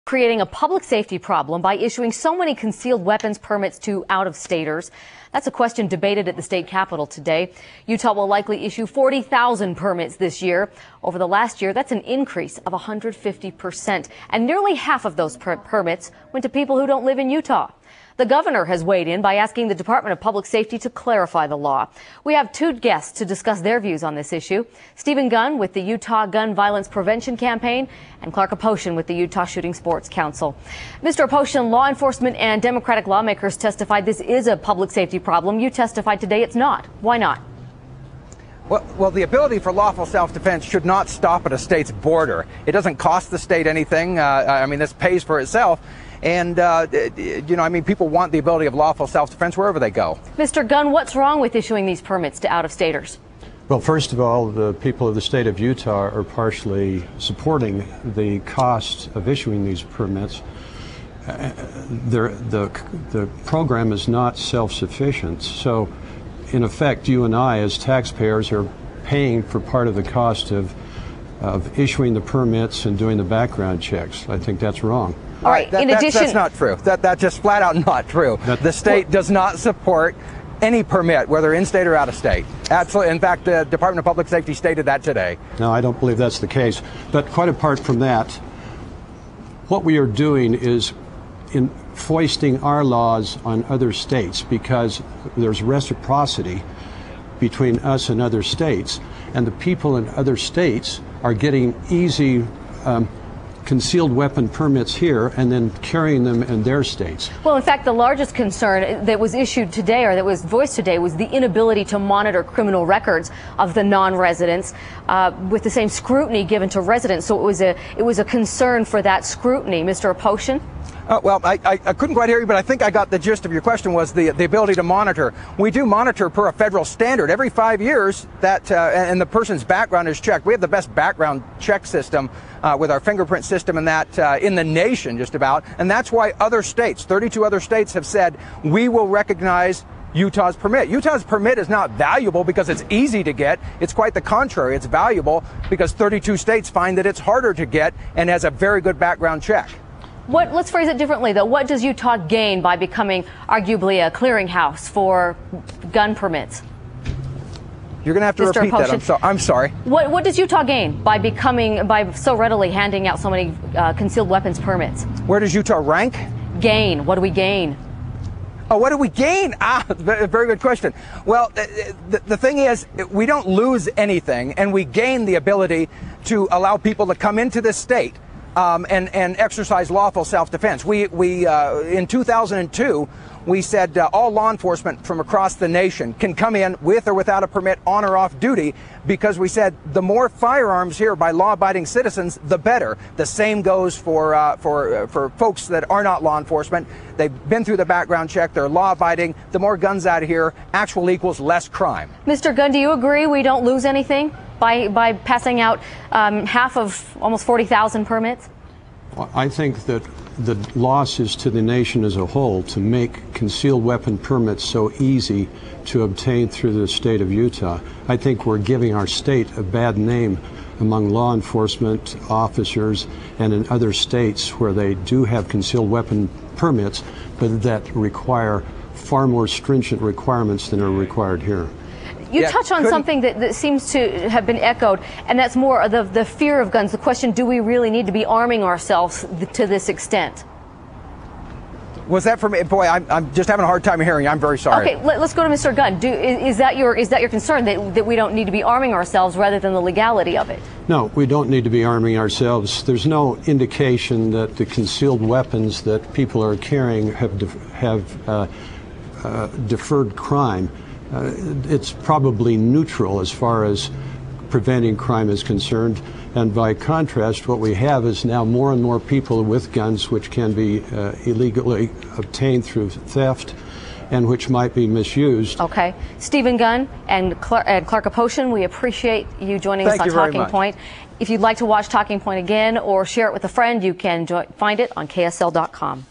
Creating a public safety problem by issuing so many concealed weapons permits to out-of-staters. That's a question debated at the state capitol today. Utah will likely issue 40,000 permits this year. Over the last year, that's an increase of 150%. And nearly half of those permits went to people who don't live in Utah. The governor has weighed in by asking the Department of Public Safety to clarify the law. We have two guests to discuss their views on this issue. Stephen Gunn with the Utah Gun Violence Prevention Campaign and Clark Aposhian with the Utah Shooting Sports Council. Mr. Aposhian, law enforcement and Democratic lawmakers testified this is a public safety problem. You testified today it's not. Why not? Well, the ability for lawful self-defense should not stop at a state's border. It doesn't cost the state anything. This pays for itself. And, people want the ability of lawful self-defense wherever they go. Mr. Gunn, what's wrong with issuing these permits to out-of-staters? Well, first of all, the people of the state of Utah are partially supporting the cost of issuing these permits. The program is not self-sufficient. So, in effect, you and I, as taxpayers, are paying for part of the cost of issuing the permits and doing the background checks. I think that's wrong. All right. That's not true. That's just flat out not true. The state does not support any permit, whether in-state or out-of-state. Absolutely. In fact, the Department of Public Safety stated that today. No, I don't believe that's the case. But quite apart from that, what we are doing is foisting our laws on other states because there's reciprocity between us and other states, and the people in other states are getting easy concealed weapon permits here and then carrying them in their states. Well, in fact, the largest concern that was issued today, or that was voiced today, was the inability to monitor criminal records of the non-residents with the same scrutiny given to residents. So it was a concern for that scrutiny. Mr. Aposhian? I couldn't quite hear you, but I think I got the gist of your question was the ability to monitor. We do monitor per a federal standard. Every 5 years, and the person's background is checked. We have the best background check system with our fingerprint system and that in the nation, just about. And that's why other states, 32 other states, have said we will recognize Utah's permit. Utah's permit is not valuable because it's easy to get. It's quite the contrary. It's valuable because 32 states find that it's harder to get and has a very good background check. Let's phrase it differently, though. What does Utah gain by becoming arguably a clearinghouse for gun permits? You're going to have to Mr. repeat Aposhian, that. I'm sorry. What does Utah gain by so readily handing out so many concealed weapons permits? Where does Utah rank? Gain. What do we gain? Oh, what do we gain? Very good question. Well, the thing is, we don't lose anything, and we gain the ability to allow people to come into this state and exercise lawful self-defense. We in 2002, we said all law enforcement from across the nation can come in with or without a permit, on or off duty, because we said the more firearms here by law-abiding citizens, the better. The same goes for folks that are not law enforcement. They've been through the background check. They're law-abiding. The more guns out of here, actual equals less crime. Mr. Gunn, do you agree we don't lose anything by passing out half of almost 40,000 permits? I think that the loss is to the nation as a whole to make concealed weapon permits so easy to obtain through the state of Utah. I think we're giving our state a bad name among law enforcement officers and in other states where they do have concealed weapon permits, but that require far more stringent requirements than are required here. You touch on something that seems to have been echoed, and that's more the fear of guns. The question, do we really need to be arming ourselves to this extent? Was that for me? Boy, I'm just having a hard time hearing you. I'm very sorry. Okay, let's go to Mr. Gunn. Is that your concern, that we don't need to be arming ourselves rather than the legality of it? No, we don't need to be arming ourselves. There's no indication that the concealed weapons that people are carrying have deferred crime. It's probably neutral as far as preventing crime is concerned. And by contrast, what we have is now more and more people with guns which can be illegally obtained through theft and which might be misused. Okay. Stephen Gunn and Clark Aposhian, we appreciate you joining us on Talking Point. If you'd like to watch Talking Point again or share it with a friend, you can find it on KSL.com.